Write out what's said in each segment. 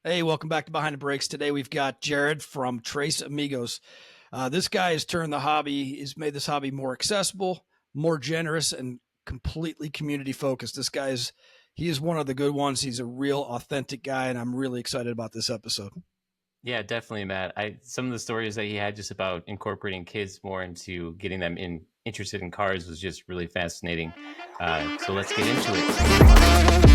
Hey, welcome back to Behind the Breaks. Today we've got Jared from Tresamigos. This guy has made this hobby more accessible, more generous, and completely community focused. He is one of the good ones. He's a real authentic guy, and I'm really excited about this episode. Yeah, definitely, Matt. Some of the stories that he had just about incorporating kids more into getting them interested in cars was just really fascinating. So let's get into it.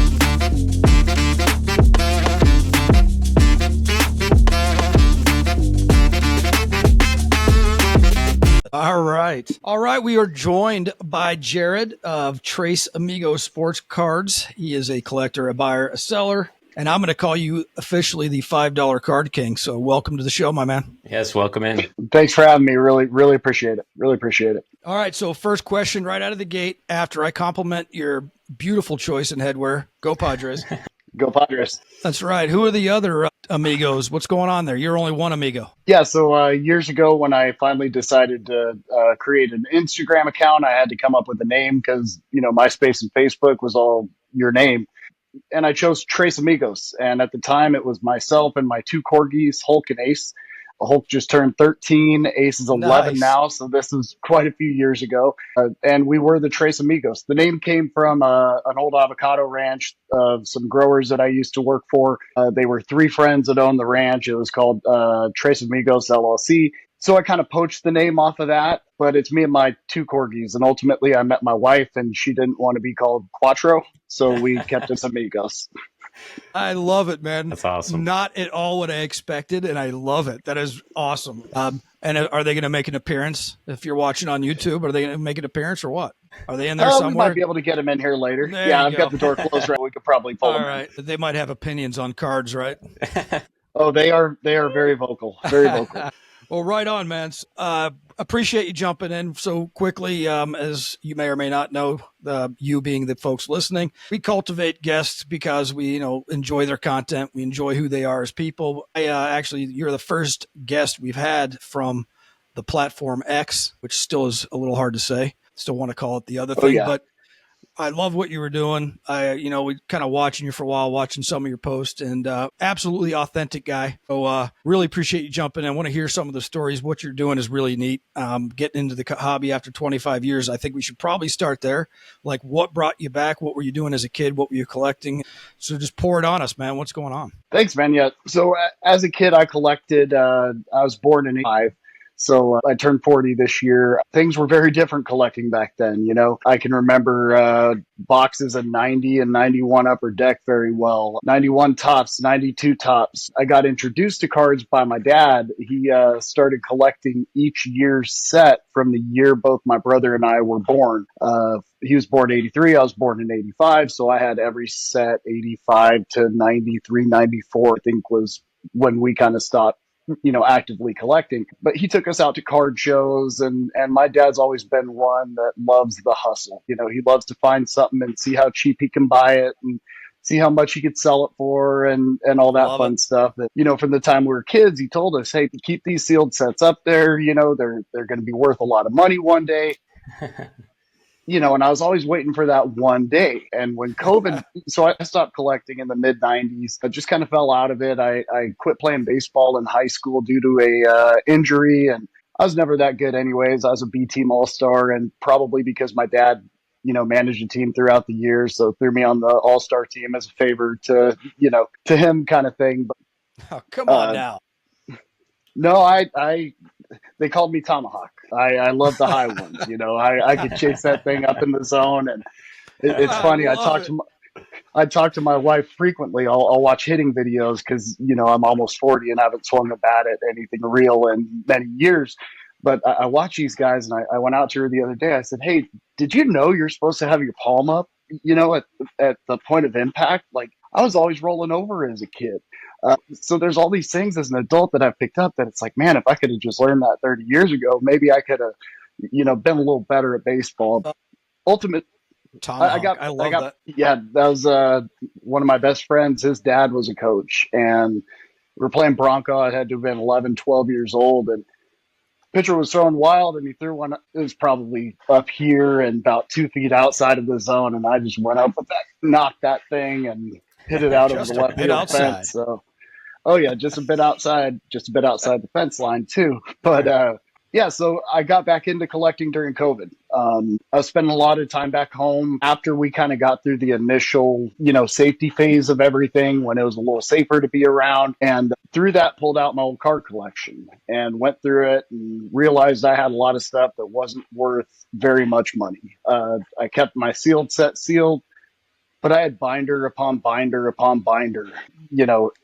All right. All right. We are joined by Jared of Tresamigos Sports Cards. He is a collector, a buyer, a seller, and I'm going to call you officially the $5 card king. So welcome to the show, my man. Yes, welcome in. Thanks for having me. Really appreciate it. Really appreciate it. All right. So first question right out of the gate, after I compliment your beautiful choice in headwear, go Padres. Go Padres. That's right. Who are the other amigos? What's going on there? You're only one amigo. Yeah, so years ago when I finally decided to create an Instagram account, I had to come up with a name because, MySpace and Facebook was all your name. And I chose Tresamigos. And at the time, it was myself and my two corgis, Hulk and Ace. Hulk just turned 13. Ace is 11 Nice. now, so this was quite a few years ago. And we were the Tresamigos. The name came from an old avocado ranch of some growers that I used to work for. They were three friends that owned the ranch. It was called Tresamigos LLC. So I kind of poached the name off of that, but it's me and my two corgis. And ultimately, I met my wife, and she didn't want to be called Quattro, so we kept us Amigos. I love it, man. That's awesome. Not at all what I expected, and I love it. That is awesome. And are they going to make an appearance? If you're watching on YouTube, are they going to make an appearance or what? Are they in there somewhere? We might be able to get them in here later. I've got the door closed right. We could probably pull them. All right. They might have opinions on cards, right? Oh, they are very vocal. Very vocal. Well, right on, man. Appreciate you jumping in so quickly. As you may or may not know, you being the folks listening, we cultivate guests because we, enjoy their content. We enjoy who they are as people. Actually, you're the first guest we've had from the platform X, which still is a little hard to say. Still want to call it the other thing, but I love what you were doing. We kind of watching you for a while, watching some of your posts, and absolutely authentic guy. So really appreciate you jumping in. I want to hear some of the stories. What you're doing is really neat. Getting into the hobby after 25 years, I think we should probably start there. Like, what brought you back? What were you doing as a kid? What were you collecting? So just pour it on us, man. What's going on? Thanks, man. Yeah. So as a kid, I collected. I was born in '85. So I turned 40 this year. Things were very different collecting back then. I can remember boxes of 90 and 91 Upper Deck very well. 91 Tops, 92 Tops. I got introduced to cards by my dad. He started collecting each year's set from the year both my brother and I were born. He was born in 83. I was born in 85. So I had every set 85 to 93, 94, I think was when we kind of stopped actively collecting. But he took us out to card shows, and my dad's always been one that loves the hustle. He loves to find something and see how cheap he can buy it and see how much he could sell it for and all that fun stuff. That, from the time we were kids, he told us, hey, keep these sealed sets up there. They're going to be worth a lot of money one day. And I was always waiting for that one day. And when COVID, so I stopped collecting in the mid 90s. I just kind of fell out of it. I quit playing baseball in high school due to a injury. And I was never that good anyways. I was a B team all-star, and probably because my dad, managed a team throughout the years. So threw me on the all-star team as a favor to him kind of thing. But come on now. No, they called me Tomahawk. I love the high ones. I could chase that thing up in the zone, and it's funny. I talk to my wife frequently. I'll watch hitting videos because I'm almost 40 and haven't swung a bat at anything real in many years. But I watch these guys, and I went out to her the other day. I said, "Hey, did you know you're supposed to have your palm up? At the point of impact? Like, I was always rolling over as a kid." So there's all these things as an adult that I've picked up that it's like, man, if I could have just learned that 30 years ago, maybe I could have, been a little better at baseball. Ultimate. Tomahawk. I love that. Yeah, that was one of my best friends. His dad was a coach, and we were playing Bronco. I had to have been 11, 12 years old, and pitcher was throwing wild, and he threw one. It was probably up here and about 2 feet outside of the zone, and I just went up with that, knocked that thing, and hit it out of the left field fence. So Oh yeah, just a bit outside the fence line too. But yeah, so I got back into collecting during COVID. I was spending a lot of time back home after we kind of got through the initial, safety phase of everything when it was a little safer to be around. And through that, pulled out my old card collection and went through it and realized I had a lot of stuff that wasn't worth very much money. I kept my sealed set sealed, but I had binder upon binder upon binder,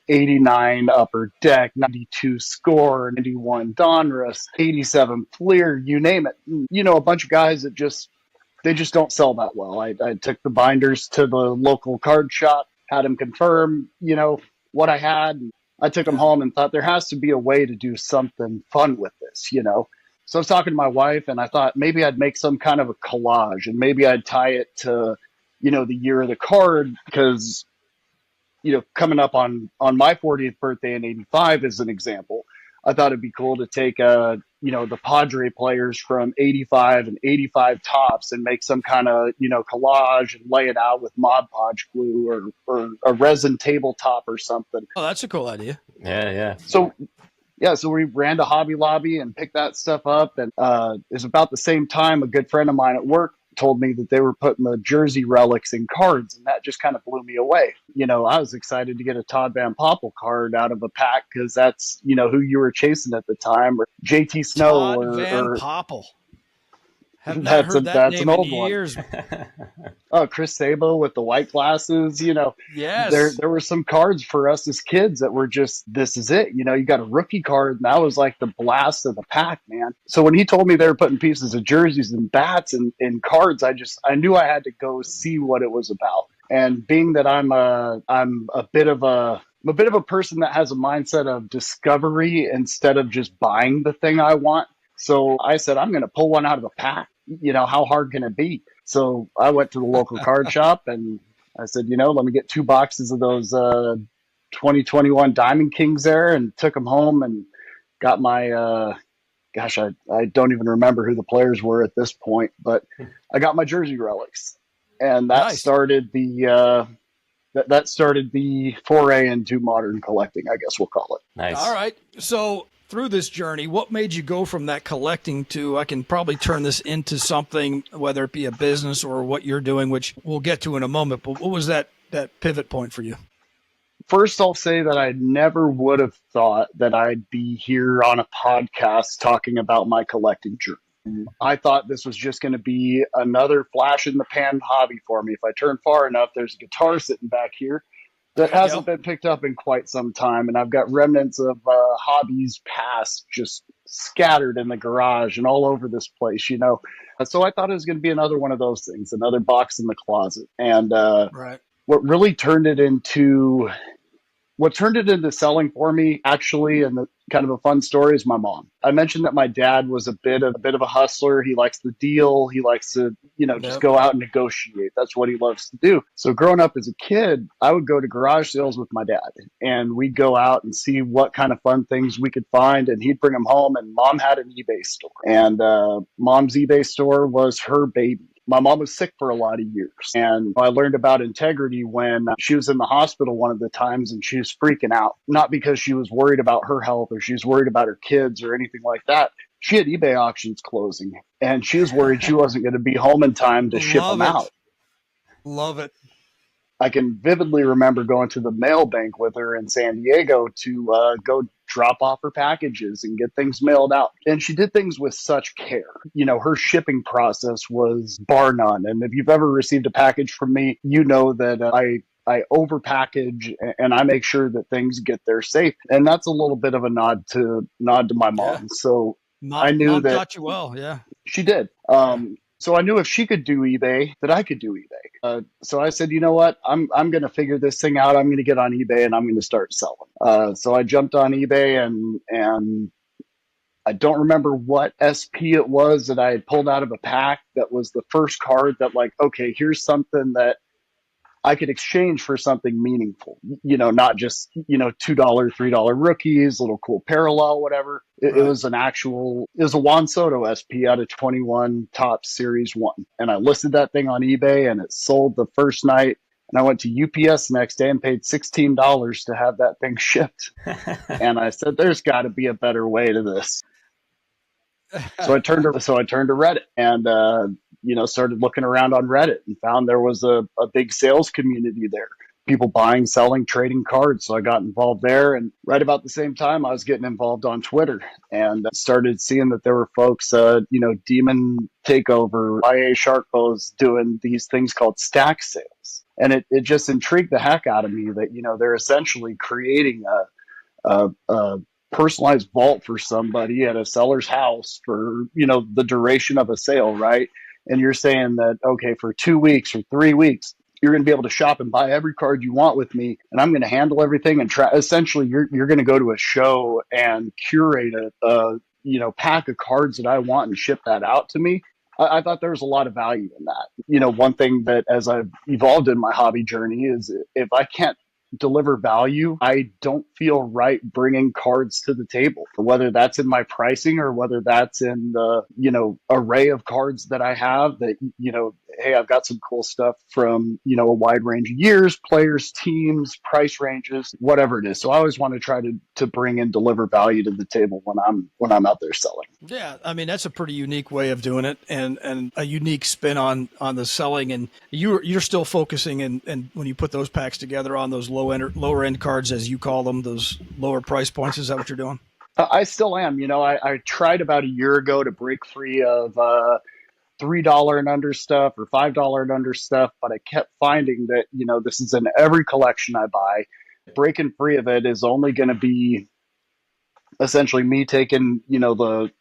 89 Upper Deck, 92 Score, 91 Donruss, 87 Fleer, you name it. A bunch of guys that they just don't sell that well. I took the binders to the local card shop, had them confirm, what I had. I took them home and thought there has to be a way to do something fun with this. So I was talking to my wife and I thought maybe I'd make some kind of a collage and maybe I'd tie it to the year of the card because, coming up on my 40th birthday in 85 as an example, I thought it'd be cool to take, the Padre players from 85 and 85 tops and make some kind of, collage and lay it out with Mod Podge glue or a resin tabletop or something. Oh, that's a cool idea. Yeah. So we ran to Hobby Lobby and picked that stuff up. And it was about the same time a good friend of mine at work told me that they were putting the jersey relics in cards, and that just kind of blew me away. I was excited to get a Todd Van Poppel card out of a pack because that's, who you were chasing at the time, or JT Snow Todd Van or Poppel. Have not heard that that's name an old in one. years. Oh, Chris Sabo with the white glasses, Yes. There were some cards for us as kids that were just, this is it. You got a rookie card, and that was like the blast of the pack, man. So when he told me they were putting pieces of jerseys and bats and cards, I knew I had to go see what it was about. And being that I'm a bit of a person that has a mindset of discovery instead of just buying the thing I want. So I said, I'm going to pull one out of a pack. How hard can it be? So I went to the local card shop and I said, let me get 2 boxes of those 2021 Diamond Kings there, and took them home and got my, I don't even remember who the players were at this point, but I got my jersey relics. And that Nice. started the that started the foray into modern collecting, I guess we'll call it. Nice. All right. So through this journey, what made you go from that collecting to, I can probably turn this into something, whether it be a business or what you're doing, which we'll get to in a moment, but what was that pivot point for you? First, I'll say that I never would have thought that I'd be here on a podcast talking about my collecting journey. I thought this was just going to be another flash in the pan hobby for me. If I turn far enough, there's a guitar sitting back here that hasn't been picked up in quite some time. And I've got remnants of hobbies past just scattered in the garage and all over this place, So I thought it was going to be another one of those things, another box in the closet. And Right. what really turned it into selling for me, actually, and the kind of a fun story, is my mom. I mentioned that my dad was a bit of a hustler. He likes the deal. He likes to, just go out and negotiate. That's what he loves to do. So growing up as a kid, I would go to garage sales with my dad, and we'd go out and see what kind of fun things we could find, and he'd bring them home. And Mom had an eBay store, and Mom's eBay store was her baby. My mom was sick for a lot of years, and I learned about integrity when she was in the hospital one of the times, and she was freaking out, not because she was worried about her health or she was worried about her kids or anything like that. She had eBay auctions closing, and she was worried she wasn't going to be home in time to ship them out. Love it. I can vividly remember going to the mail bank with her in San Diego to go drop off her packages and get things mailed out. And she did things with such care. Her shipping process was bar none. And if you've ever received a package from me, you know that I over package and I make sure that things get there safe. And that's a little bit of a nod to my mom. Yeah. So I knew Mom that taught you well. Yeah. she did. So I knew if she could do eBay, that I could do eBay. So I said, you know what? I'm going to figure this thing out. I'm going to get on eBay and I'm going to start selling. So I jumped on eBay and I don't remember what SP it was that I had pulled out of a pack that was the first card that, like, okay, here's something that I could exchange for something meaningful, not just, $2, $3 rookies, little cool parallel, whatever. It was it was a Juan Soto SP out of 21 Top Series 1. And I listed that thing on eBay and it sold the first night. And I went to UPS the next day and paid $16 to have that thing shipped. And I said, there's got to be a better way to this. So I turned to Reddit and, started looking around on Reddit and found there was a big sales community there. People buying, selling, trading cards. So I got involved there. And right about the same time, I was getting involved on Twitter and started seeing that there were folks, Demon Takeover, IA Sharkbows doing these things called stack sales. And it just intrigued the heck out of me that, they're essentially creating a personalized vault for somebody at a seller's house for, the duration of a sale, right? And you're saying that, okay, for 2 weeks or 3 weeks, you're going to be able to shop and buy every card you want with me, and I'm going to handle everything. And essentially, you're going to go to a show and curate a pack of cards that I want and ship that out to me. I thought there was a lot of value in that. One thing that as I've evolved in my hobby journey is if I can't deliver value, I don't feel right bringing cards to the table, whether that's in my pricing or whether that's in the, array of cards that I have that, hey, I've got some cool stuff from, a wide range of years, players, teams, price ranges, whatever it is. So I always want to try to bring and deliver value to the table when I'm out there selling. Yeah, I mean, that's a pretty unique way of doing it and a unique spin on the selling. And you're still focusing and when you put those packs together on those lower end cards, as you call them, those lower price points. Is that what you're doing? I still am. I tried about a year ago to break free of $3 and under stuff or $5 and under stuff, but I kept finding that, this is in every collection I buy. Breaking free of it is only going to be essentially me taking, the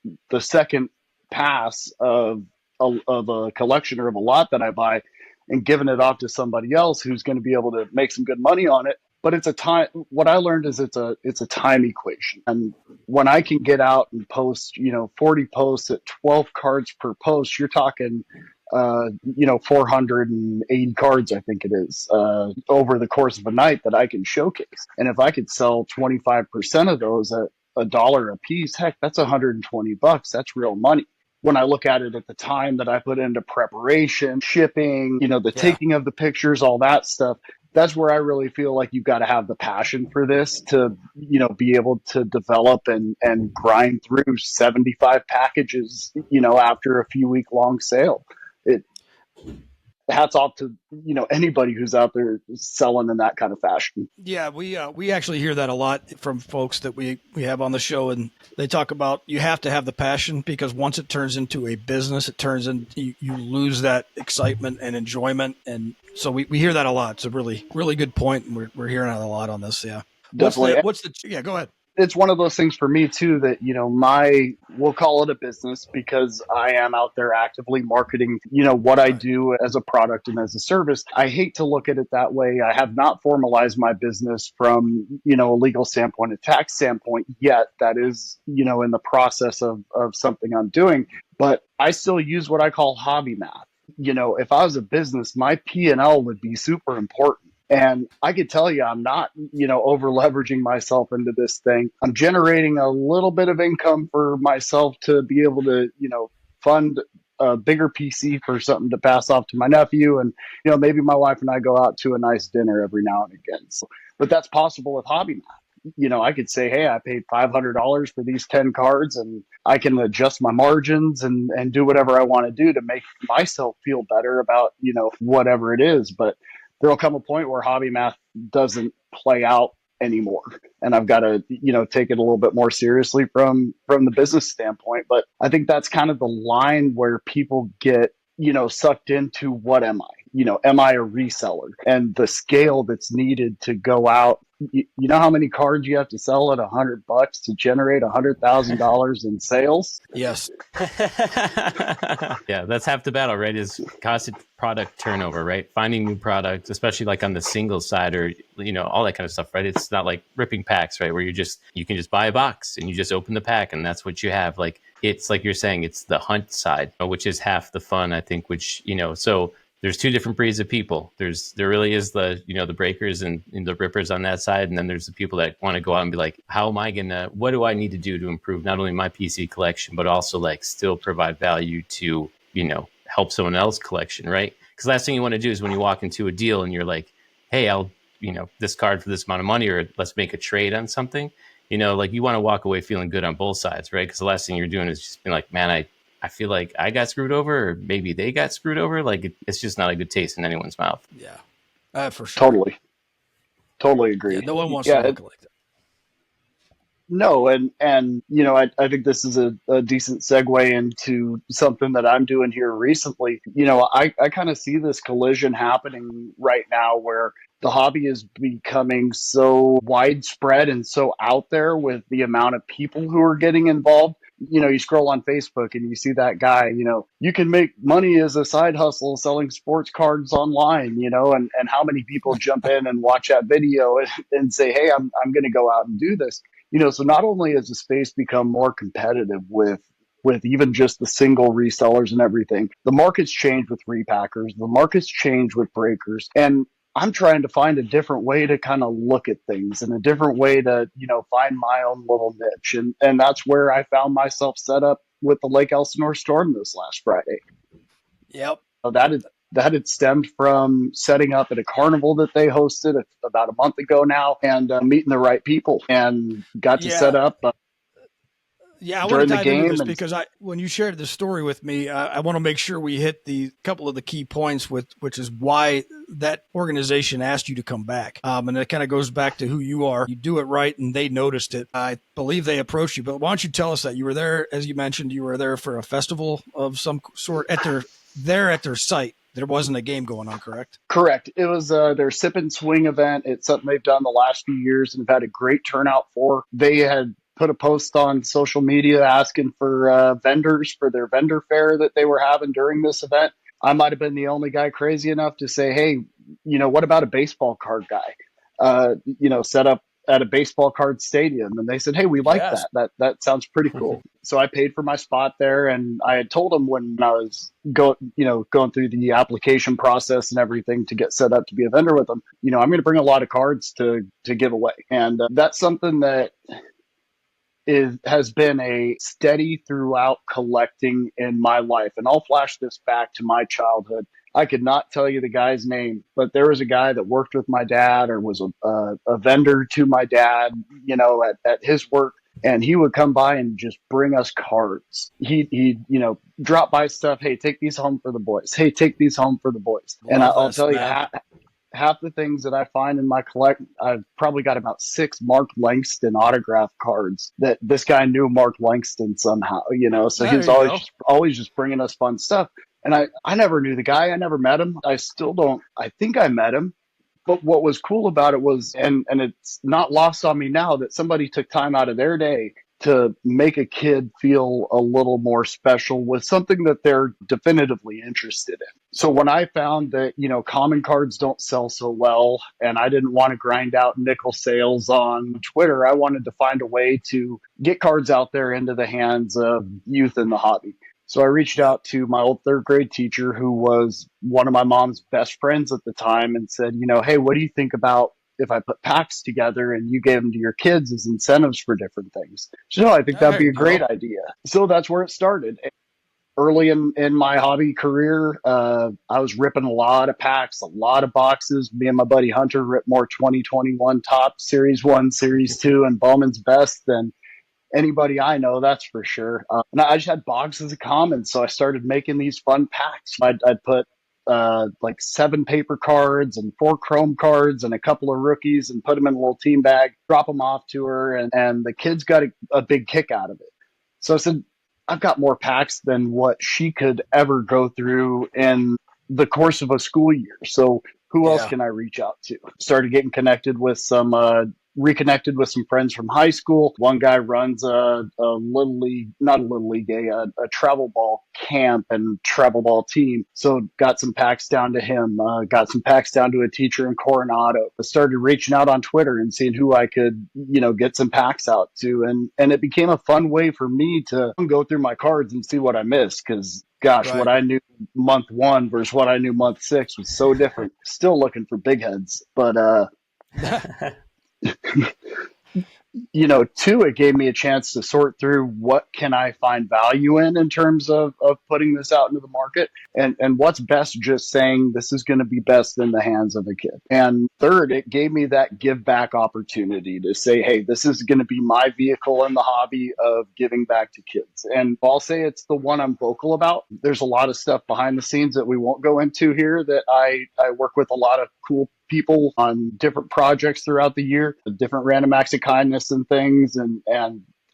second pass of a collection or of a lot that I buy and giving it off to somebody else who's going to be able to make some good money on it. But it's a time. What I learned is it's a time equation. And when I can get out and post, 40 posts at 12 cards per post, you're talking, 480 cards, I think it is, over the course of a night that I can showcase. And if I could sell 25% of those at $1 a piece, heck, that's $120. That's real money. When I look at it at the time that I put into preparation, shipping, taking of the pictures, all that stuff, that's where I really feel like you've got to have the passion for this to, be able to develop and grind through 75 packages, after a few week long sale. Hats off to, anybody who's out there selling in that kind of fashion. Yeah, we actually hear that a lot from folks that we have on the show, and they talk about you have to have the passion because once it turns into a business, it turns into you lose that excitement and enjoyment, and so we hear that a lot. It's a really, really good point, and we're hearing it a lot on this. Yeah, definitely. Yeah, go ahead. It's one of those things for me too that, we'll call it a business because I am out there actively marketing, what I do as a product and as a service. I hate to look at it that way. I have not formalized my business from, a legal standpoint, a tax standpoint yet. That is, in the process of something I'm doing, but I still use what I call hobby math. If I was a business, my P&L would be super important. And I could tell you, I'm not, over leveraging myself into this thing. I'm generating a little bit of income for myself to be able to, fund a bigger PC for something to pass off to my nephew. And, maybe my wife and I go out to a nice dinner every now and again. So, but that's possible with hobby math. I could say, hey, I paid $500 for these 10 cards and I can adjust my margins and do whatever I want to do to make myself feel better about, whatever it is. But there'll come a point where hobby math doesn't play out anymore. And I've got to, take it a little bit more seriously from the business standpoint. But I think that's kind of the line where people get, sucked into what am I? Am I a reseller? And the scale that's needed to go out. You know how many cards you have to sell at $100 to generate $100,000 in sales? Yes. Yeah, that's half the battle, right? Is constant product turnover, right? Finding new products, especially like on the single side or, all that kind of stuff, right? It's not like ripping packs, right? Where you can just buy a box and you just open the pack and that's what you have. Like, it's like you're saying, it's the hunt side, which is half the fun, I think, which, so there's two different breeds of people. There really is the breakers and the rippers on that side. And then there's the people that want to go out and be like, what do I need to do to improve not only my PC collection, but also like still provide value to, help someone else's collection, right? Because last thing you want to do is when you walk into a deal and you're like, hey, I'll, this card for this amount of money, or let's make a trade on something, like you want to walk away feeling good on both sides, right? Because the last thing you're doing is just being like, man, I feel like I got screwed over, or maybe they got screwed over. Like it's just not a good taste in anyone's mouth. Yeah, for sure. Totally agree. Yeah, no one wants to look like that. No, and I think this is a decent segue into something that I'm doing here recently. I kind of see this collision happening right now where the hobby is becoming so widespread and so out there with the amount of people who are getting involved. You scroll on Facebook and you see that guy, you can make money as a side hustle selling sports cards online, and how many people jump in and watch that video and say, hey, I'm going to go out and do this. So not only has the space become more competitive with even just the single resellers and everything, the market's changed with repackers, the market's changed with breakers, and I'm trying to find a different way to kind of look at things and a different way to, find my own little niche. And that's where I found myself set up with the Lake Elsinore Storm this last Friday. Yep. So that had stemmed from setting up at a carnival that they hosted about a month ago now, and meeting the right people, and got to set up. I want to dive into this because when you shared the story with me, I want to make sure we hit the couple of the key points which is why that organization asked you to come back. And it kind of goes back to who you are. You do it right, and they noticed it. I believe they approached you, but why don't you tell us that you were there, as you mentioned, you were there for a festival of some sort at their site. There wasn't a game going on, correct? Correct. It was their Sip and Swing event. It's something they've done the last few years and have had a great turnout for. They had put a post on social media asking for vendors for their vendor fair that they were having during this event. I might have been the only guy crazy enough to say, hey, what about a baseball card guy? Set up at a baseball card stadium. And they said, hey, we like that. That sounds pretty cool. So I paid for my spot there, and I had told them when I was going through the application process and everything to get set up to be a vendor with them, I'm going to bring a lot of cards to give away. And that's something that has been a steady throughout collecting in my life. And I'll flash this back to my childhood. I could not tell you the guy's name, but there was a guy that worked with my dad or was a vendor to my dad, at his work. And he would come by and just bring us cards. He'd drop by stuff. Hey, take these home for the boys. Hey, take these home for the boys. And I'll tell you, half the things that I find in my collection, I've probably got about 6 Mark Langston autograph cards that this guy knew Mark Langston somehow, so he was always just bringing us fun stuff. And I never knew the guy. I never met him. I still don't. I think I met him. But what was cool about it was, and it's not lost on me now, that somebody took time out of their day to make a kid feel a little more special with something that they're definitively interested in. So when I found that, common cards don't sell so well, and I didn't want to grind out nickel sales on Twitter, I wanted to find a way to get cards out there into the hands of youth in the hobby. So I reached out to my old 3rd grade teacher, who was one of my mom's best friends at the time, and said, hey, what do you think about if I put packs together and you gave them to your kids as incentives for different things? So I think that'd be a great idea. So that's where it started. Early in my hobby career, I was ripping a lot of packs, a lot of boxes. Me and my buddy Hunter ripped more 2021 top Series 1, Series 2, and Bowman's Best than anybody I know, that's for sure. And I just had boxes of commons, so I started making these fun packs. I'd put like 7 paper cards and 4 chrome cards and a couple of rookies and put them in a little team bag, drop them off to her, and the kids got a big kick out of it. So I said, I've got more packs than what she could ever go through in the course of a school year. So who else can I reach out to? Started getting reconnected with some friends from high school. One guy runs a little league, not a little league, a travel ball camp and travel ball team. So got some packs down to him, got some packs down to a teacher in Coronado. I started reaching out on Twitter and seeing who I could, get some packs out to. And it became a fun way for me to go through my cards and see what I missed. Cause gosh, what I knew month 1 versus what I knew month 6 was so different. Still looking for big heads, but, two, it gave me a chance to sort through what can I find value in terms of putting this out into the market, and what's best just saying this is going to be best in the hands of a kid. And third, it gave me that give back opportunity to say, hey, this is going to be my vehicle in the hobby of giving back to kids. And I'll say it's the one I'm vocal about. There's a lot of stuff behind the scenes that we won't go into here that I work with a lot of cool people on different projects throughout the year, different random acts of kindness and things. And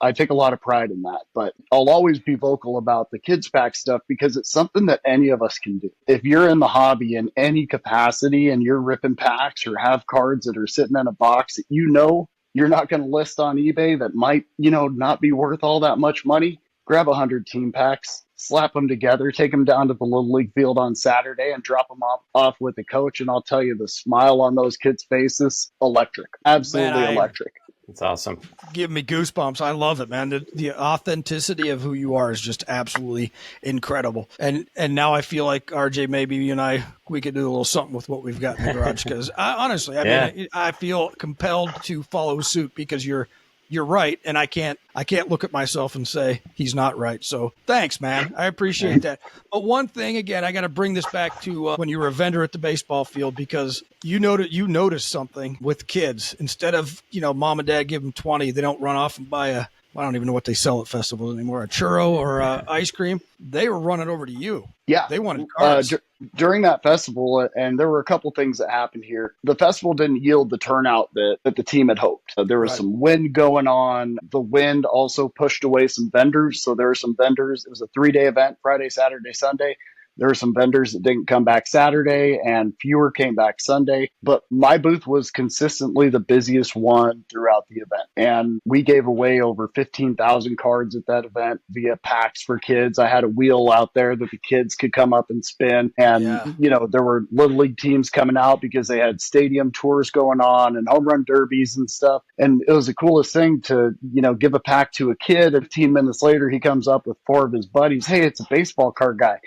I take a lot of pride in that, but I'll always be vocal about the kids pack stuff because it's something that any of us can do. If you're in the hobby in any capacity and you're ripping packs or have cards that are sitting in a box that you're not going to list on eBay that might, not be worth all that much money, grab 100 team packs, slap them together, take them down to the Little League field on Saturday and drop them off with the coach. And I'll tell you, the smile on those kids' faces, electric, absolutely electric. It's awesome. Give me goosebumps. I love it, man. The authenticity of who you are is just absolutely incredible. And now I feel like, RJ, maybe you and I, we could do a little something with what we've got in the garage. Because honestly, mean, I feel compelled to follow suit because you're right, and I can't look at myself and say he's not right. So thanks, man. I appreciate that. But one thing, again, I got to bring this back to when you were a vendor at the baseball field, because you noticed something with kids. Instead of, mom and dad give them 20, they don't run off and buy I don't even know what they sell at festivals anymore, a churro or ice cream. They were running over to you. Yeah. They wanted cards. During that festival, and there were a couple things that happened here. The festival didn't yield the turnout that the team had hoped. There was some wind going on. The wind also pushed away some vendors. So there were some vendors. It was a 3-day event, Friday, Saturday, Sunday. There were some vendors that didn't come back Saturday and fewer came back Sunday. But my booth was consistently the busiest one throughout the event. And we gave away over 15,000 cards at that event via packs for kids. I had a wheel out there that the kids could come up and spin. And, there were Little League teams coming out because they had stadium tours going on and home run derbies and stuff. And it was the coolest thing to, give a pack to a kid. 15 minutes later, he comes up with 4 of his buddies. Hey, it's a baseball card guy.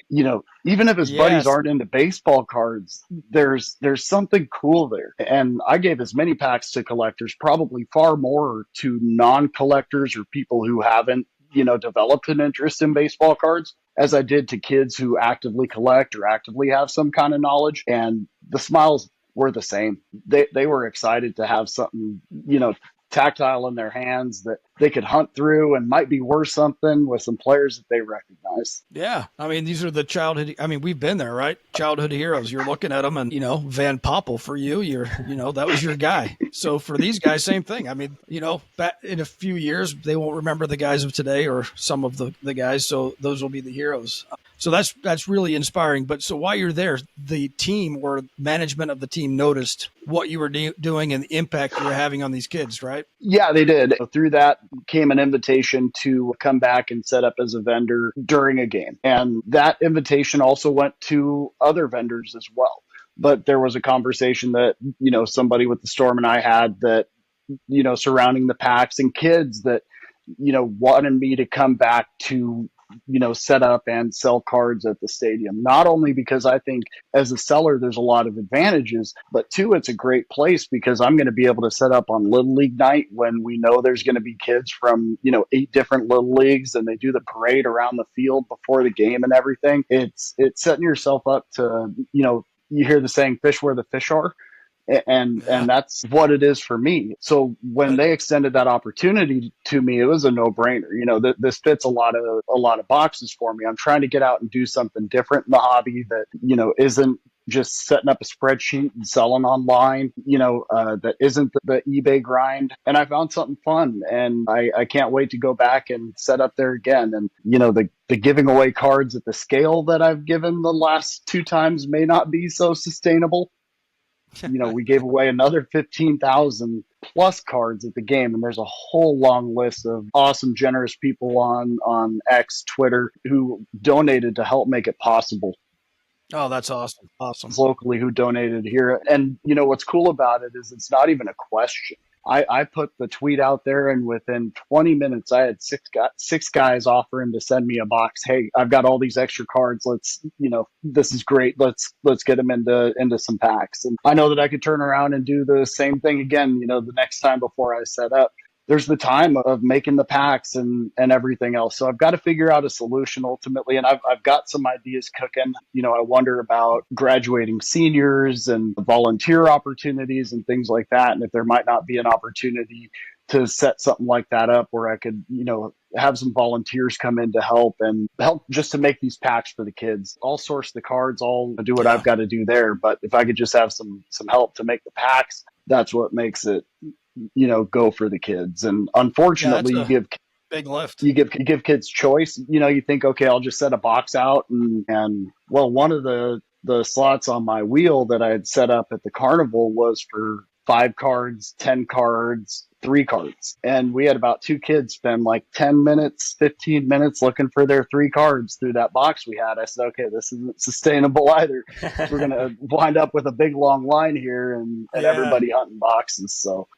Even if his buddies aren't into baseball cards, there's something cool there. And I gave as many packs to collectors, probably far more to non-collectors or people who haven't, developed an interest in baseball cards, as I did to kids who actively collect or actively have some kind of knowledge. And the smiles were the same. They were excited to have something, tactile in their hands that they could hunt through and might be worth something with some players that they recognize. Yeah. I mean, these are the childhood. I mean, we've been there, right? Childhood heroes. You're looking at them and, Van Poppel for you, that was your guy. So for these guys, same thing. I mean, back in a few years, they won't remember the guys of today or some of the guys. So those will be the heroes. So that's really inspiring. But so while you're there, the team or management of the team noticed what you were doing and the impact you were having on these kids, right? Yeah, they did. Through that came an invitation to come back and set up as a vendor during a game. And that invitation also went to other vendors as well. But there was a conversation that, somebody with the Storm and I had that, surrounding the packs and kids that, wanted me to come back to set up and sell cards at the stadium. Not only because I think as a seller, there's a lot of advantages, but two, it's a great place because I'm going to be able to set up on Little League night when we know there's going to be kids from, 8 different Little Leagues and they do the parade around the field before the game and everything. It's setting yourself up to, you hear the saying, fish where the fish are. And that's what it is for me. So when they extended that opportunity to me, it was a no-brainer. This fits a lot of boxes for me. I'm trying to get out and do something different in the hobby that, isn't just setting up a spreadsheet and selling online, that isn't the eBay grind. And I found something fun and I can't wait to go back and set up there again. And, the giving away cards at the scale that I've given the last 2 times may not be so sustainable. We gave away another 15,000 plus cards at the game. And there's a whole long list of awesome, generous people on X, Twitter, who donated to help make it possible. Oh, that's awesome. Awesome. Locally who donated here. And, what's cool about it is it's not even a question. I put the tweet out there and within 20 minutes, I had six guys offering to send me a box. Hey, I've got all these extra cards. Let's, this is great. Let's get them into some packs. And I know that I could turn around and do the same thing again, the next time before I set up. there's the time of making the packs and everything else. So I've got to figure out a solution ultimately. And I've got some ideas cooking. I wonder about graduating seniors and volunteer opportunities and things like that. And if there might not be an opportunity to set something like that up where I could, have some volunteers come in to help just to make these packs for the kids. I'll source the cards, I'll do what I've got to do there. But if I could just have some help to make the packs, that's what makes it, go for the kids. And unfortunately, you give big lift. You give kids choice. You think, okay, I'll just set a box out and well, one of the slots on my wheel that I had set up at the carnival was for 5 cards, 10 cards, 3 cards. And we had about 2 kids spend like 10 minutes, 15 minutes looking for their 3 cards through that box we had. I said, okay, this isn't sustainable either. We're going to wind up with a big long line here and everybody hunting boxes. So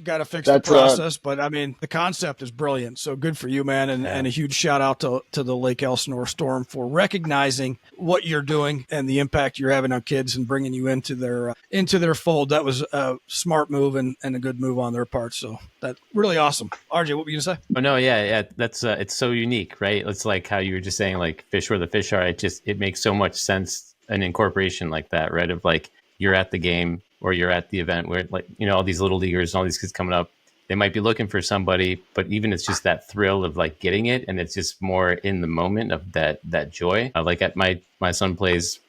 got to fix the process, but I mean, the concept is brilliant. So good for you, man. And a huge shout out to the Lake Elsinore Storm for recognizing what you're doing and the impact you're having on kids and bringing you into their fold. That was a smart move and a good move on their part. So that's really awesome. RJ, what were you gonna say? Oh no, yeah. That's it's so unique, right? It's like how you were just saying, like fish where the fish are. It makes so much sense, an incorporation like that, right? Of like you're at the game or you're at the event where, like, all these little leaguers and all these kids coming up, they might be looking for somebody, but even it's just that thrill of like getting it, and it's just more in the moment of that joy. Like at my son plays,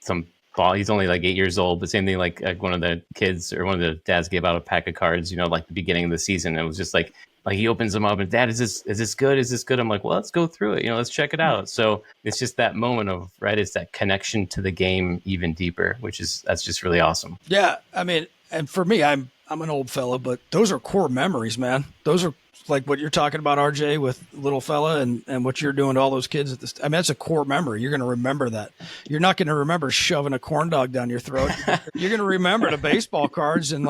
some ball. He's only like 8 years old, but same thing. Like one of the kids or one of the dads gave out a pack of cards, like the beginning of the season. And it was just like he opens them up and, Dad, is this good? Is this good? I'm like, well, let's go through it. Let's check it out. So it's just that moment of, right, it's that connection to the game even deeper, that's just really awesome. Yeah. I mean, and for me, I'm an old fella, but those are core memories, man. Those are like what you're talking about, RJ, with little fella and what you're doing to all those kids at this. I mean, that's a core memory. You're going to remember that. You're not going to remember shoving a corn dog down your throat. You're going to remember the baseball cards, and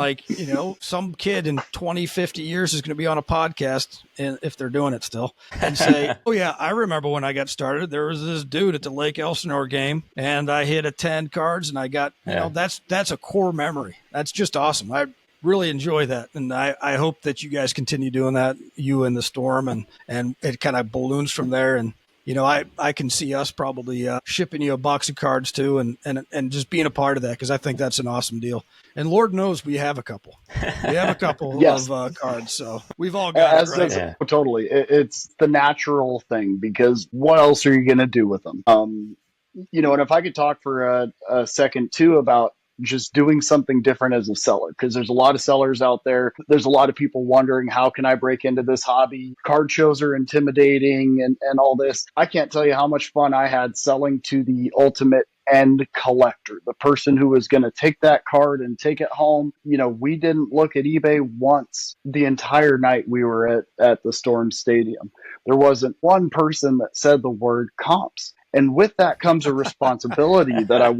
some kid in 20, 50 years is going to be on a podcast, and if they're doing it still, and say, oh yeah, I remember when I got started, there was this dude at the Lake Elsinore game and I hit a 10 cards and I got, that's a core memory. That's just awesome. I really enjoy that. And I hope that you guys continue doing that, you and the Storm, and it kind of balloons from there. And, I can see us probably shipping you a box of cards too, and just being a part of that, because I think that's an awesome deal. And Lord knows we have a couple. We have a couple yes. of cards, so we've all got it, right? Yeah. Totally. It's the natural thing, because what else are you going to do with them? And if I could talk for a second too about just doing something different as a seller, because there's a lot of sellers out there. There's a lot of people wondering, how can I break into this hobby? Card shows are intimidating and all this. I can't tell you how much fun I had selling to the ultimate end collector, the person who was going to take that card and take it home. We didn't look at eBay once the entire night we were at the Storm Stadium. There wasn't one person that said the word comps. And with that comes a responsibility that I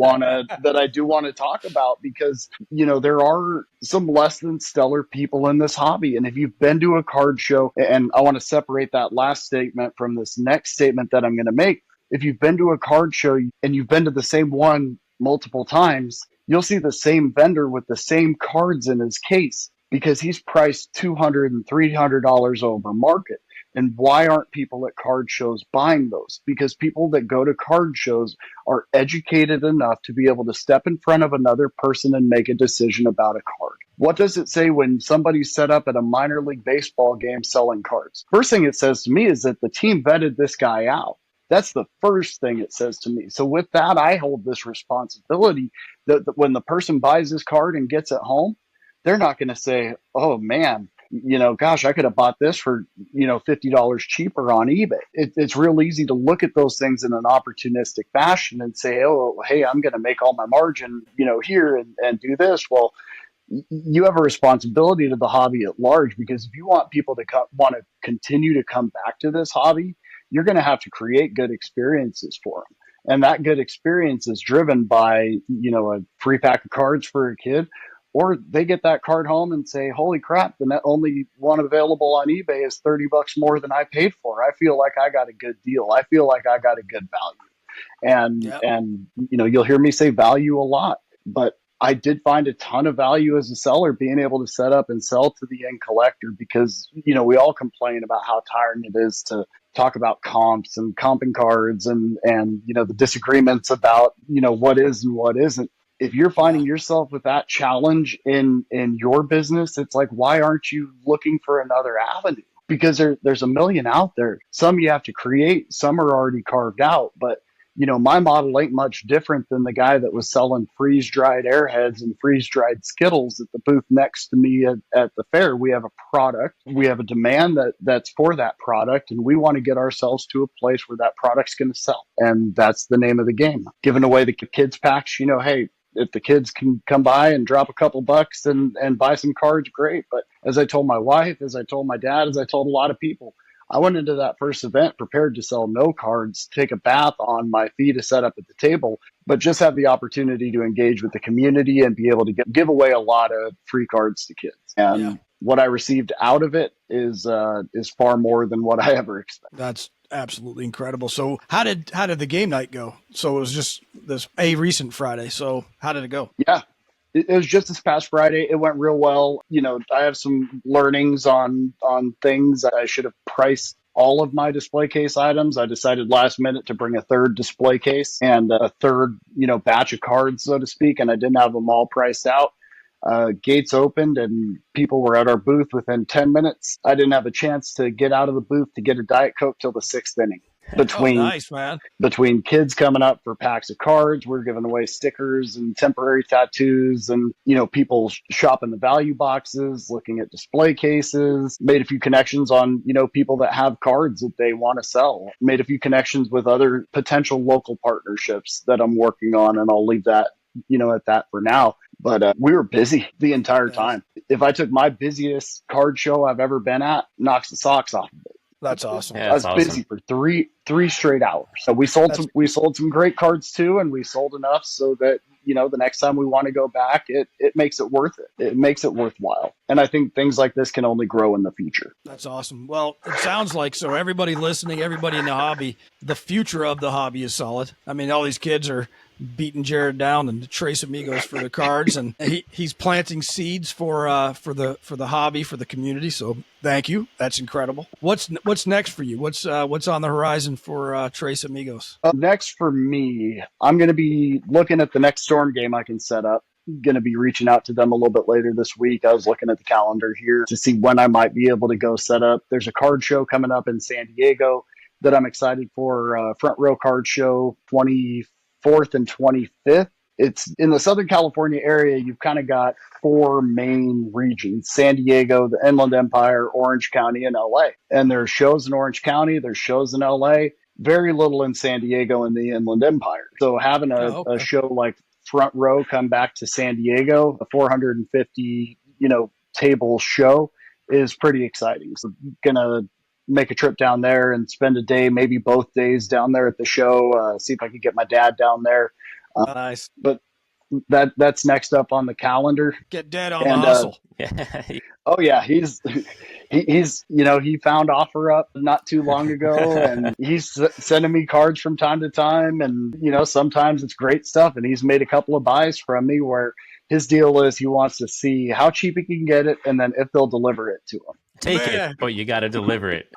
do want to talk about, because, there are some less than stellar people in this hobby. And if you've been to a card show, and I want to separate that last statement from this next statement that I'm going to make. If you've been to a card show and you've been to the same one multiple times, you'll see the same vendor with the same cards in his case, because he's priced $200 and $300 over market. And why aren't people at card shows buying those? Because people that go to card shows are educated enough to be able to step in front of another person and make a decision about a card. What does it say when somebody's set up at a minor league baseball game selling cards? First thing it says to me is that the team vetted this guy out. That's the first thing it says to me. So with that, I hold this responsibility that when the person buys this card and gets it home, they're not going to say, oh man, gosh, I could have bought this for, $50 cheaper on eBay. It's real easy to look at those things in an opportunistic fashion and say, oh, hey, I'm going to make all my margin, here and do this. Well, you have a responsibility to the hobby at large, because if you want people to want to continue to come back to this hobby, you're going to have to create good experiences for them. And that good experience is driven by, a free pack of cards for a kid, or they get that card home and say, holy crap, the only one available on eBay is $30 more than I paid for. I feel like I got a good deal. I feel like I got a good value. And you'll hear me say value a lot, but I did find a ton of value as a seller being able to set up and sell to the end collector because, we all complain about how tiring it is to talk about comps and comping cards and the disagreements about, what is and what isn't. If you're finding yourself with that challenge in your business, it's like, why aren't you looking for another avenue? Because there's a million out there. Some you have to create, some are already carved out, but my model ain't much different than the guy that was selling freeze-dried Airheads and freeze-dried Skittles at the booth next to me at the fair. We have a product. We have a demand that's for that product, and we want to get ourselves to a place where that product's going to sell. And that's the name of the game. Giving away the kids packs, hey, if the kids can come by and drop a couple bucks and buy some cards, great. But as I told my wife, as I told my dad, as I told a lot of people, I went into that first event prepared to sell no cards, take a bath on my fee to set up at the table, but just have the opportunity to engage with the community and be able to give away a lot of free cards to kids. And what I received out of it is far more than what I ever expected. That's absolutely incredible. So how did the game night go? So it was just a recent Friday. So how did it go? Yeah. It was just this past Friday. It went real well. I have some learnings on things. I should have priced all of my display case items. I decided last minute to bring a third display case and a third, batch of cards, so to speak, and I didn't have them all priced out. Gates opened and people were at our booth within 10 minutes. I didn't have a chance to get out of the booth to get a Diet Coke till the 6th inning. Nice, man. Between kids coming up for packs of cards, we're giving away stickers and temporary tattoos, and people shopping the value boxes, looking at display cases. Made a few connections on people that have cards that they want to sell. Made a few connections with other potential local partnerships that I'm working on, and I'll leave that at that for now. But we were busy the entire time. If I took my busiest card show I've ever been at, knocks the socks off of it. That's awesome. Yeah, I was busy for three straight hours. So we sold some great cards too, and we sold enough so that the next time we want to go back, it makes it worth it. It makes it worthwhile. And I think things like this can only grow in the future. That's awesome. Well, it sounds like, so everybody listening, everybody in the hobby, the future of the hobby is solid. I mean, all these kids are beating Jared down and the Tresamigos for the cards, and he's planting seeds for the hobby, for the community. So thank you. That's incredible. What's next for you? What's on the horizon for Tresamigos? Next for me, I'm going to be looking at the next Storm game I can set up. Going to be reaching out to them a little bit later this week. I was looking at the calendar here to see when I might be able to go set up. There's a card show coming up in San Diego that I'm excited for. Front Row Card Show, 24th and 25th. It's in the Southern California area. You've kind of got four main regions: San Diego, the Inland Empire, Orange County, and LA. And there's shows in Orange County, there's shows in LA, very little in San Diego and the Inland Empire. So having a show like Front Row come back to San Diego, a 450 table show, is pretty exciting. So gonna make a trip down there and spend a day, maybe both days down there at the show. See if I can get my dad down there. Nice. But that's next up on the calendar. Get Dad on the hustle. Oh yeah, he's he found OfferUp not too long ago, and he's sending me cards from time to time, and sometimes it's great stuff. And he's made a couple of buys from me where his deal is he wants to see how cheap he can get it, and then if they'll deliver it to him. Take it, but you got to deliver it.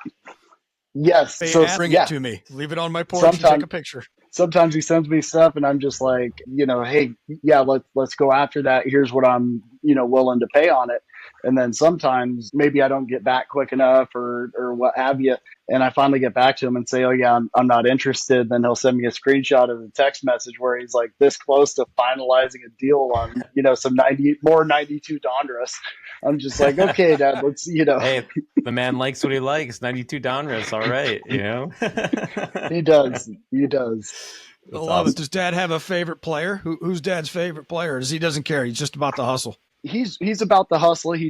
Yes, so bring it to me. Leave it on my porch and take a picture. Sometimes he sends me stuff and I'm just like, hey, yeah, let's go after that. Here's what I'm, willing to pay on it. And then sometimes maybe I don't get back quick enough or what have you. And I finally get back to him and say, oh yeah, I'm not interested. Then he'll send me a screenshot of the text message where he's like this close to finalizing a deal on, some 92 Donruss. I'm just like, okay, Dad, let's, Hey, the man likes what he likes. 92 Donruss, all right, He does. I love it. Does Dad have a favorite player? Who's Dad's favorite player? He doesn't care. He's just about the hustle. He's about the hustle. He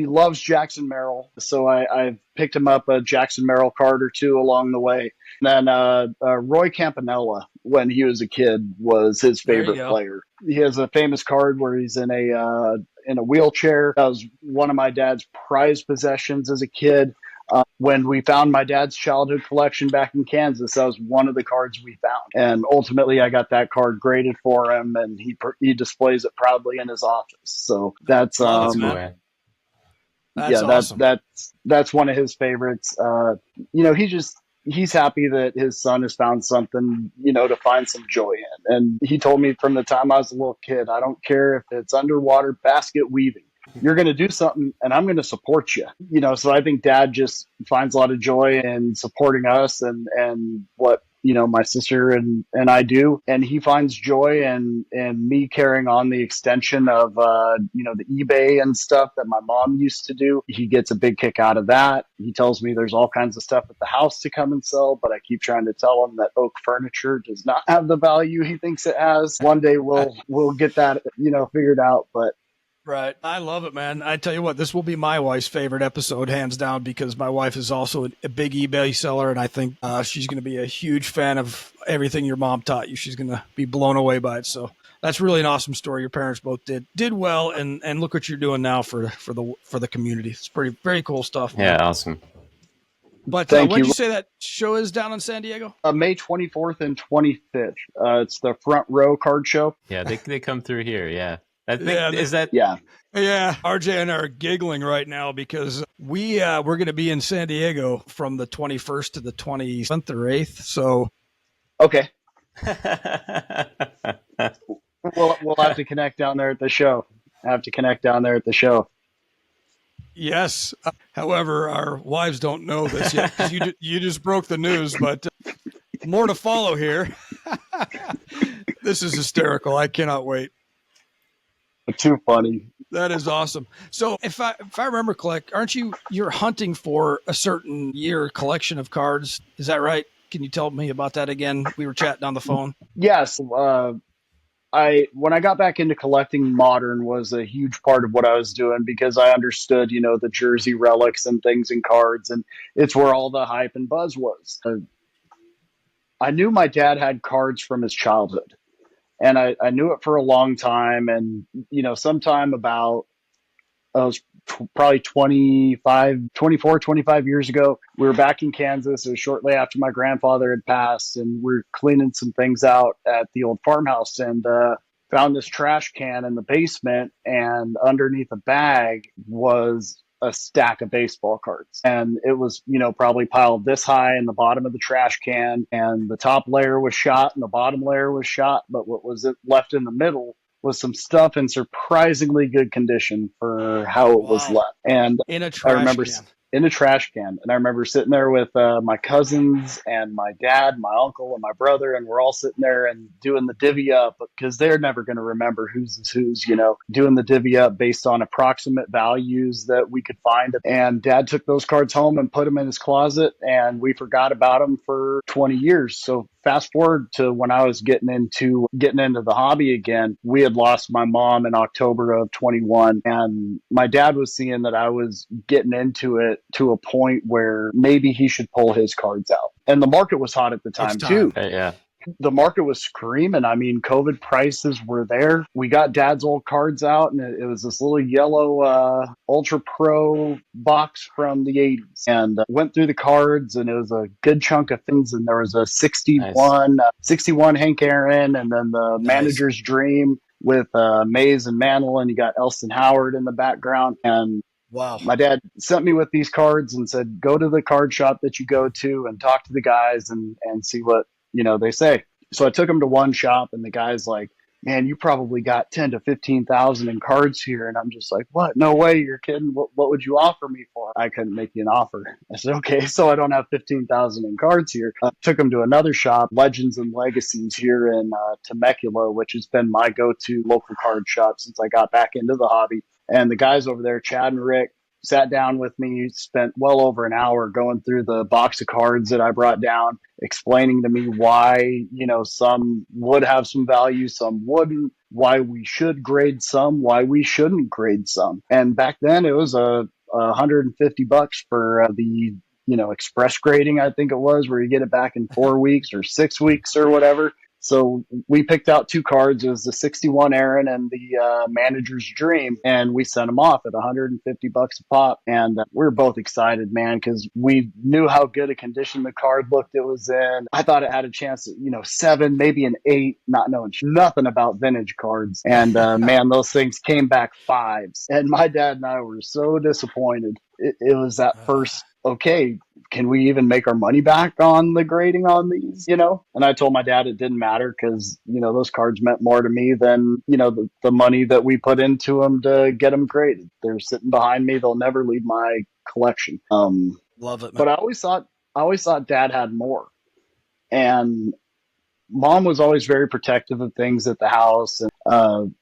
loves Jackson Merrill. So I've picked him up a Jackson Merrill card or two along the way. And then Roy Campanella, when he was a kid, was his favorite player. He has a famous card where he's in a wheelchair. That was one of my dad's prized possessions as a kid. When we found my dad's childhood collection back in Kansas, that was one of the cards we found. And ultimately, I got that card graded for him, and he displays it proudly in his office. So that's Love it, That's cool, man. man. That's yeah, awesome. that's one of his favorites. He's happy that his son has found something, to find some joy in. And he told me from the time I was a little kid, I don't care if it's underwater basket weaving. You're going to do something and I'm going to support you. So I think dad just finds a lot of joy in supporting us and what, my sister and I do. And he finds joy in me carrying on the extension of, the eBay and stuff that my mom used to do. He gets a big kick out of that. He tells me there's all kinds of stuff at the house to come and sell, but I keep trying to tell him that oak furniture does not have the value he thinks it has. One day we'll get that, figured out, but Right. I love it, man. I tell you what, this will be my wife's favorite episode, hands down, because my wife is also a big eBay seller, and I think she's going to be a huge fan of everything your mom taught you. She's going to be blown away by it. So that's really an awesome story. Your parents both did well, and look what you're doing now for the community. It's very cool stuff, man. Yeah, awesome. But Thank when did you. you say that show is down in San Diego? May 24th and 25th. It's the Front Row Card Show. Yeah, they come through here. Yeah, I think Yeah, is that. Yeah. Yeah, RJ and I are giggling right now because we're going to be in San Diego from the 21st to the 27th or 8th. So Okay. We'll have to connect down there at the show. yes. However, our wives don't know this yet because you just broke the news, but more to follow here. This is hysterical. I cannot wait. Too funny. That is awesome. So if I remember correct, you're hunting for a certain year collection of cards? Is that right? Can you tell me about that again? We were chatting on the phone. Yes. When I got back into collecting, modern was a huge part of what I was doing because I understood, the Jersey relics and things and cards, and it's where all the hype and buzz was. I knew my dad had cards from his childhood. And I knew it for a long time. And, sometime about, I was probably 25 years ago, we were back in Kansas. It was shortly after my grandfather had passed, and we were cleaning some things out at the old farmhouse and found this trash can in the basement. And underneath a bag was a stack of baseball cards, and it was probably piled this high in the bottom of the trash can, and the top layer was shot and the bottom layer was shot, but what was it left in the middle was some stuff in surprisingly good condition for how it was left. And In a I trash remember can. in a trash can. And I remember sitting there with my cousins and my dad, my uncle, and my brother, and we're all sitting there and doing the divvy up because they're never going to remember whose is whose, doing the divvy up based on approximate values that we could find. And dad took those cards home and put them in his closet, and we forgot about them for 20 years. So fast forward to when I was getting into the hobby again, we had lost my mom in October of 21, and my dad was seeing that I was getting into it to a point where maybe he should pull his cards out. And the market was hot at the time too. Yeah. The market was screaming. I mean, COVID prices were there. We got dad's old cards out, and it was this little yellow Ultra Pro box from the 80s. And went through the cards, and it was a good chunk of things. And there was a 61 Hank Aaron, and then the Manager's Dream with Mays and Mantle, and you got Elston Howard in the background. And Wow. my dad sent me with these cards and said, go to the card shop that you go to and talk to the guys and see what they say. So I took him to one shop, and the guy's like, man, you probably got 10 to 15,000 in cards here. And I'm just like, what? No way. You're kidding. What would you offer me for? I couldn't make you an offer. I said, okay, so I don't have 15,000 in cards here. I took him to another shop, Legends and Legacies here in Temecula, which has been my go-to local card shop since I got back into the hobby. And the guys over there, Chad and Rick, sat down with me, spent well over an hour going through the box of cards that I brought down, explaining to me why, some would have some value, some wouldn't, why we should grade some, why we shouldn't grade some. And back then it was $150 for the, express grading, I think it was, where you get it back in 4 weeks or 6 weeks or whatever. So we picked out two cards. It was the 61 Aaron and the Manager's Dream, and we sent them off at $150 a pop. And we were both excited, man, because we knew how good a condition the card looked it was in. I thought it had a chance at, 7, maybe an 8, not knowing nothing about vintage cards. And man, those things came back 5s. And my dad and I were so disappointed. It was that first, okay, can we even make our money back on the grading on these, And I told my dad it didn't matter because, those cards meant more to me than, the money that we put into them to get them graded. They're sitting behind me. They'll never leave my collection. Love it, man. But I always thought dad had more. And mom was always very protective of things at the house. And,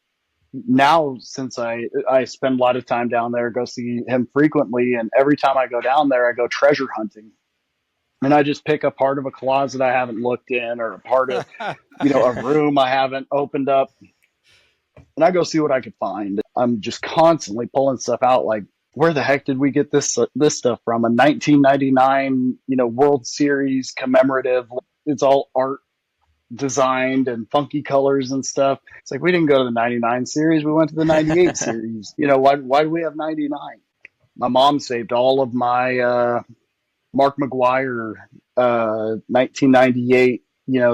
now, since I spend a lot of time down there, go see him frequently, and every time I go down there, I go treasure hunting, and I just pick a part of a closet I haven't looked in, or a part of a room I haven't opened up, and I go see what I could find. I'm just constantly pulling stuff out, like, where the heck did we get this stuff from? A 1999 World Series commemorative. It's all art designed and funky colors and stuff. It's like, we didn't go to the 99 series, we went to the 98 series. Why do we have 99? My mom saved all of my Mark McGwire 1998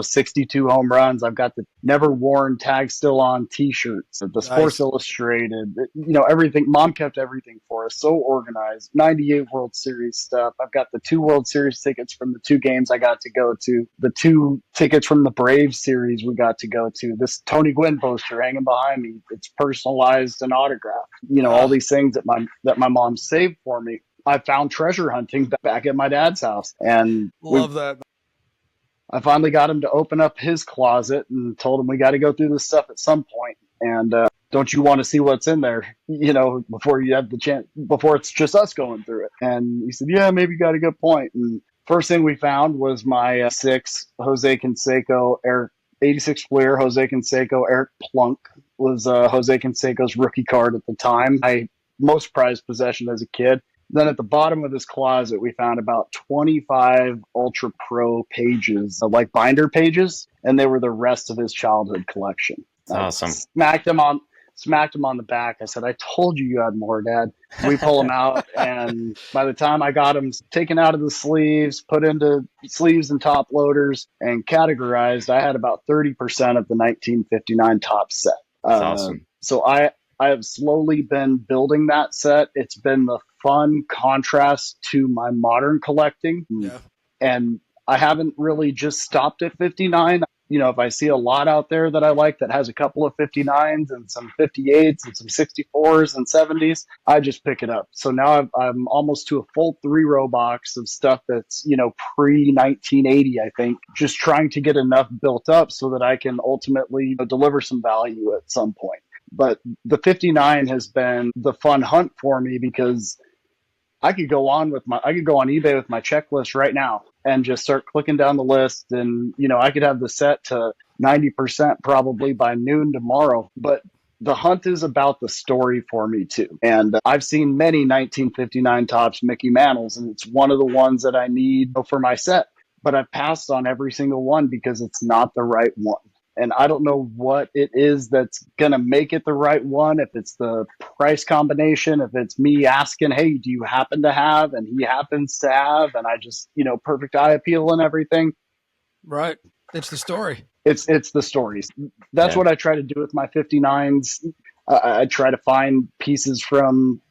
62 home runs. I've got the never worn tag still on t-shirts, the Sports Illustrated, everything. Mom kept everything for us, so organized. 98 World Series stuff. I've got the 2 World Series tickets from the 2 games I got to go to, the 2 tickets from the Braves series we got to go to, this Tony Gwynn poster hanging behind me. It's personalized and autographed. All these things that my mom saved for me. I found treasure hunting back at my dad's house, and love that. I finally got him to open up his closet and told him we got to go through this stuff at some point. And don't you want to see what's in there, before you have the chance, before it's just us going through it? And he said, yeah, maybe you got a good point. And first thing we found was my 6 Jose Canseco, Eric 86 Fleer, Jose Canseco, Eric Plunk was Jose Canseco's rookie card at the time. My most prized possession as a kid. Then at the bottom of this closet, we found about 25 Ultra Pro pages, like binder pages, and they were the rest of his childhood collection. Awesome. Smacked him on the back. I said, I told you had more, Dad. We pull them out, and by the time I got them taken out of the sleeves, put into sleeves and top loaders, and categorized, I had about 30% of the 1959 top set. That's awesome. So I have slowly been building that set. It's been the fun contrast to my modern collecting. Yeah. And I haven't really just stopped at 59. If I see a lot out there that I like that has a couple of 59s and some 58s and some 64s and 70s, I just pick it up. So now I'm almost to a full 3-row box of stuff that's, pre-1980, I think, just trying to get enough built up so that I can ultimately deliver some value at some point. But the 59 has been the fun hunt for me because I could go on eBay with my checklist right now and just start clicking down the list. And, I could have the set to 90% probably by noon tomorrow. But the hunt is about the story for me too. And I've seen many 1959 Topps Mickey Mantles, and it's one of the ones that I need for my set. But I've passed on every single one because it's not the right one. And I don't know what it is that's going to make it the right one, if it's the price combination, if it's me asking, hey, do you happen to have? And he happens to have, and I just, perfect eye appeal and everything. Right. It's the story. It's the stories. That's what I try to do with my 59s. I try to find pieces from,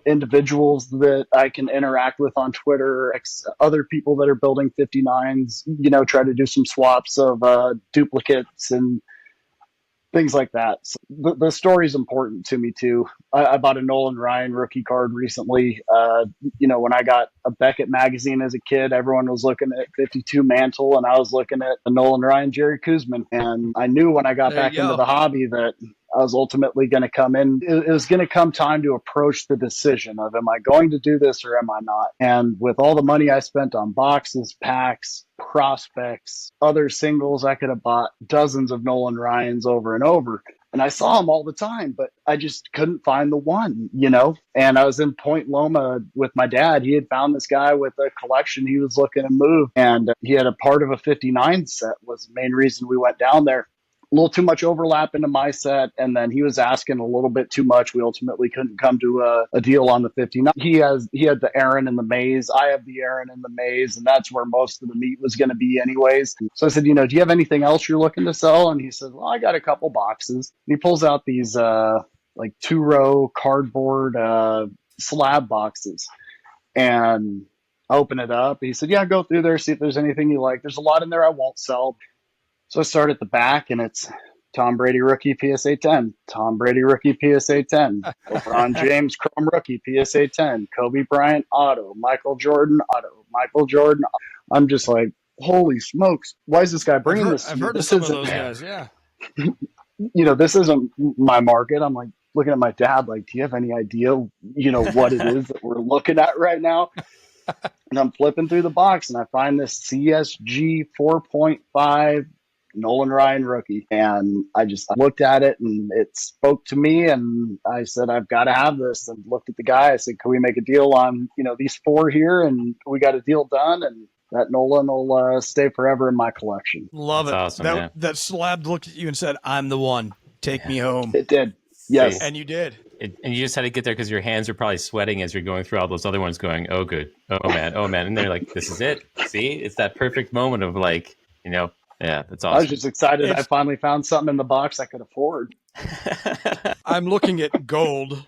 individuals that I can interact with on Twitter, other people that are building 59s, try to do some swaps of duplicates and things like that. So the story is important to me too. I bought a Nolan Ryan rookie card recently. When I got a Beckett magazine as a kid, everyone was looking at 52 Mantle, and I was looking at a Nolan Ryan Jerry Koosman. And I knew when I got back into the hobby that I was ultimately going to come in. It was going to come time to approach the decision of, am I going to do this or am I not? And with all the money I spent on boxes, packs, prospects, other singles, I could have bought dozens of Nolan Ryans over and over. And I saw them all the time, but I just couldn't find the one, you know? And I was in Point Loma with my dad. He had found this guy with a collection he was looking to move. And he had a part of a 59 set was the main reason we went down there. A little too much overlap into my set, and then he was asking a little bit too much. We ultimately couldn't come to a deal on the 59. He had the Aaron and the Maze. I have the Aaron and the Maze, and that's where most of the meat was going to be anyways. So I said, do you have anything else you're looking to sell? And he said, well, I got a couple boxes. And he pulls out these like 2-row cardboard slab boxes, and I open it up. He said, yeah, go through there, see if there's anything you like. There's a lot in there I won't sell. So I start at the back, and it's Tom Brady rookie PSA 10, Tom Brady rookie PSA 10, LeBron James Chrome rookie PSA 10, Kobe Bryant auto, Michael Jordan auto, Michael Jordan. I'm just like, holy smokes! Why is this guy bringing this? I've heard of some of those guys. Yeah. This isn't my market. I'm like looking at my dad, like, do you have any idea, what it is that we're looking at right now? And I'm flipping through the box, and I find this CSG 4.5. Nolan Ryan rookie. And I just looked at it, and it spoke to me, and I said, I've got to have this. And looked at the guy. I said, can we make a deal on, these 4 here? And we got a deal done. And that Nolan will stay forever in my collection. Love it. Awesome, that slab looked at you and said, I'm the one. Take me home. It did. Yes. And you did. And you just had to get there because your hands are probably sweating as you're going through all those other ones going, oh, good. Oh, man. Oh, man. And they're like, this is it. See? It's that perfect moment of like, yeah, that's awesome. I was just excited. I finally found something in the box I could afford. I'm looking at gold.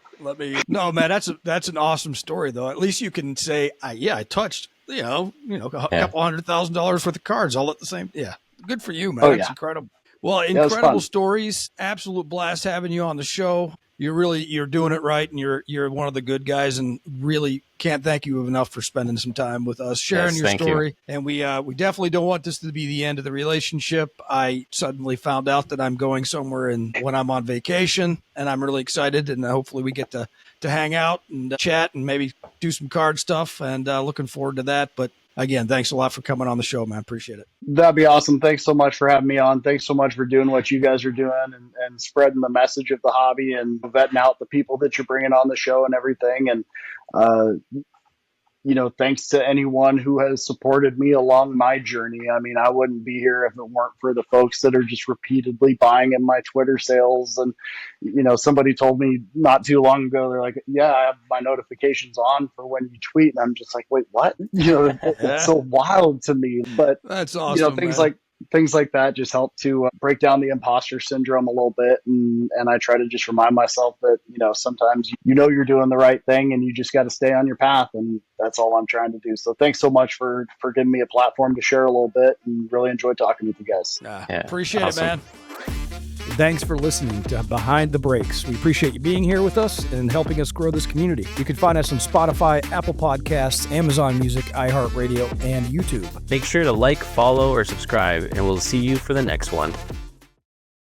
No, man, that's an awesome story though. At least you can say, I touched, a couple $100,000 worth of cards all at the same. Yeah. Good for you, man. That's incredible. Well, incredible stories. Absolute blast having you on the show. You're doing it right, and you're one of the good guys, and really can't thank you enough for spending some time with us, sharing your story. And we definitely don't want this to be the end of the relationship. I suddenly found out that I'm going somewhere when I'm on vacation, and I'm really excited, and hopefully we get to hang out and chat and maybe do some card stuff, and looking forward to that. But again, thanks a lot for coming on the show, man. Appreciate it. That'd be awesome. Thanks so much for having me on. Thanks so much for doing what you guys are doing and spreading the message of the hobby and vetting out the people that you're bringing on the show and everything. And, thanks to anyone who has supported me along my journey. I mean, I wouldn't be here if it weren't for the folks that are just repeatedly buying in my Twitter sales. And, somebody told me not too long ago, they're like, yeah, I have my notifications on for when you tweet. And I'm just like, wait, what? It's so wild to me. But that's awesome. Things like that just help to break down the imposter syndrome a little bit. And I try to just remind myself that, sometimes you're doing the right thing and you just got to stay on your path. And that's all I'm trying to do. So thanks so much for giving me a platform to share a little bit, and really enjoyed talking with you guys. Appreciate it, man. Thanks for listening to Behind the Breaks. We appreciate you being here with us and helping us grow this community. You can find us on Spotify, Apple Podcasts, Amazon Music, iHeartRadio, and YouTube. Make sure to like, follow, or subscribe, and we'll see you for the next one.